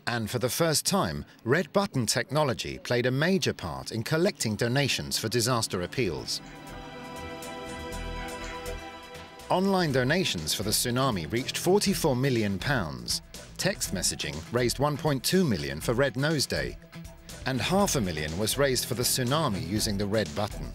And for the first time, Red Button technology played a major part in collecting donations for disaster appeals. Online donations for the tsunami reached £44 million. Text messaging raised £1.2 million for Red Nose Day. And £500,000 was raised for the tsunami using the Red Button.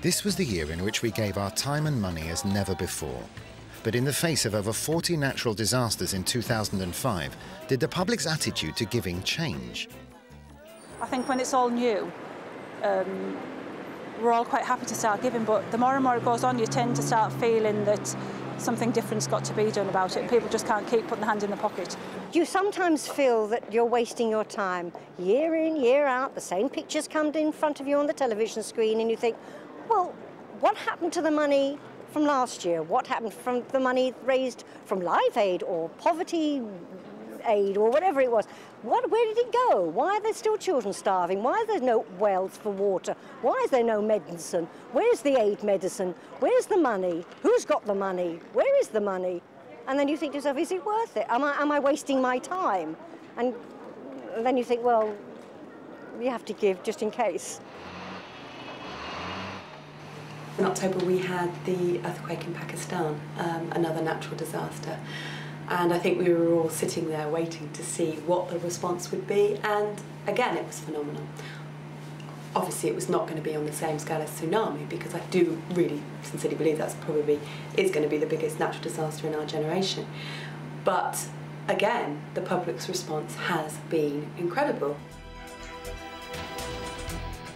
This was the year in which we gave our time and money as never before. But in the face of over 40 natural disasters in 2005, did the public's attitude to giving change? I think when it's all new, we're all quite happy to start giving, but the more and more it goes on, you tend to start feeling that something different's got to be done about it, and people just can't keep putting their hand in the pocket. You sometimes feel that you're wasting your time. Year in, year out, the same pictures come in front of you on the television screen, and you think, well, what happened to the money from last year? What happened from the money raised from Live Aid or Poverty Aid or whatever it was? Where did it go? Why are there still children starving? Why are there no wells for water? Why is there no medicine? Where's the aid medicine? Where's the money? Who's got the money? Where is the money? And then you think to yourself, is it worth it? Am I wasting my time? And then you think, well, you have to give just in case. In October we had the earthquake in Pakistan, another natural disaster, and I think we were all sitting there waiting to see what the response would be, and again it was phenomenal. Obviously it was not going to be on the same scale as tsunami, because I do really sincerely believe that's probably is going to be the biggest natural disaster in our generation. But again, the public's response has been incredible.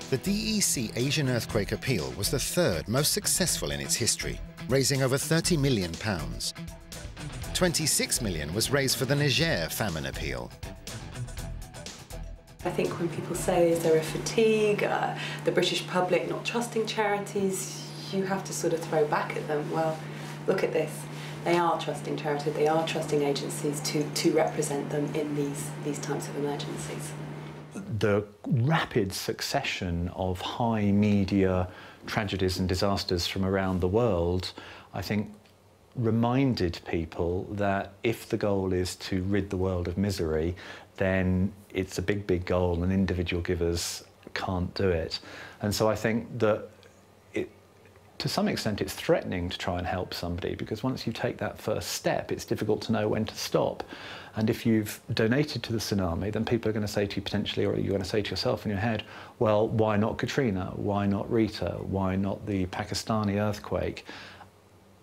The DEC Asian Earthquake Appeal was the third most successful in its history, raising over £30 million. £26 million was raised for the Niger Famine Appeal. I think when people say, is there a fatigue, the British public not trusting charities, you have to sort of throw back at them, well, look at this. They are trusting charities, they are trusting agencies to represent them in these types of emergencies. The rapid succession of high media tragedies and disasters from around the world, I think, reminded people that if the goal is to rid the world of misery, then it's a big, big goal and individual givers can't do it. And so I think that to some extent it's threatening to try and help somebody, because once you take that first step, it's difficult to know when to stop. And if you've donated to the tsunami, then people are going to say to you potentially, or you're going to say to yourself in your head, well, why not Katrina? Why not Rita? Why not the Pakistani earthquake?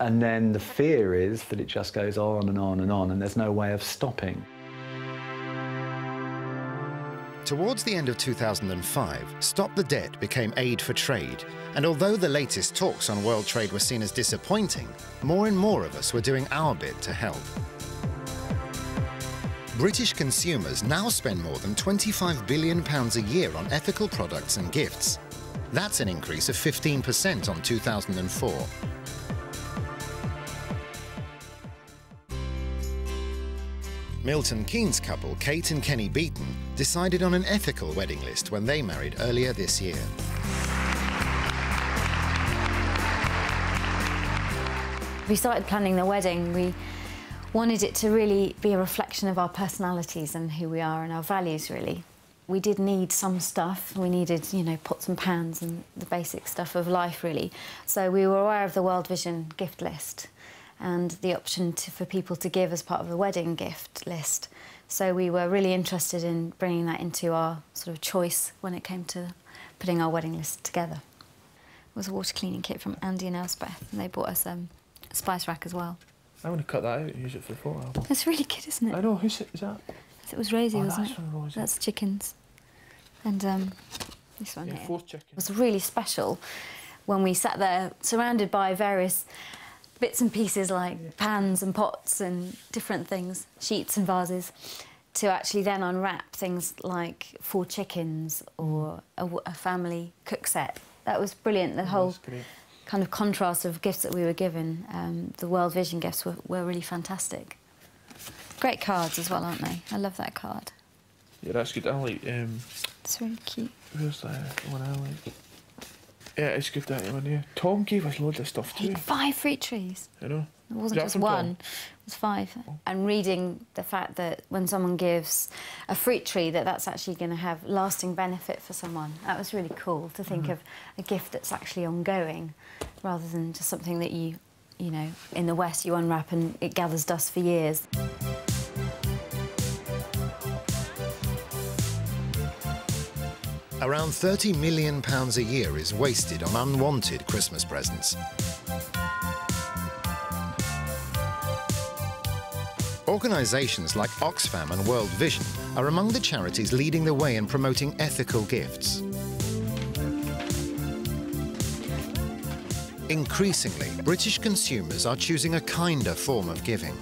And then the fear is that it just goes on and on and on, and there's no way of stopping. Towards the end of 2005, Stop the Debt became Aid for Trade, and although the latest talks on world trade were seen as disappointing, more and more of us were doing our bit to help. British consumers now spend more than £25 billion a year on ethical products and gifts. That's an increase of 15% on 2004. Milton Keynes couple Kate and Kenny Beaton decided on an ethical wedding list when they married earlier this year. We started planning the wedding. We wanted it to really be a reflection of our personalities and who we are and our values, really. We did need some stuff. We needed, you know, pots and pans and the basic stuff of life, really. So we were aware of the World Vision gift list and the option for people to give as part of the wedding gift list. So we were really interested in bringing that into our sort of choice when it came to putting our wedding list together. It was a water cleaning kit from Andy and Elspeth, and they bought us a spice rack as well. I'm going to cut that out and use it for the photo album. It's really good, isn't it? I know. Who's it? Is that? It was Rosie, wasn't it? From Rosie. That's chickens. And this one here. 4th chicken. It was really special when we sat there surrounded by various bits and pieces like pans and pots and different things, sheets and vases, to actually then unwrap things like 4 chickens or a family cook set. That was brilliant, the whole kind of contrast of gifts that we were given. The World Vision gifts were really fantastic. Great cards as well, aren't they? I love that card. Yeah, that's good. I like, It's really cute. where's the one I like? Yeah, it's good that one, yeah. Tom gave us loads of stuff too. 5 fruit trees. You know? It wasn't that just from one, Tom? it was 5. And reading the fact that when someone gives a fruit tree, that's actually going to have lasting benefit for someone. That was really cool to think of a gift that's actually ongoing, rather than just something that you know, in the West you unwrap and it gathers dust for years. Around £30 million a year is wasted on unwanted Christmas presents. Organisations like Oxfam and World Vision are among the charities leading the way in promoting ethical gifts. Increasingly, British consumers are choosing a kinder form of giving.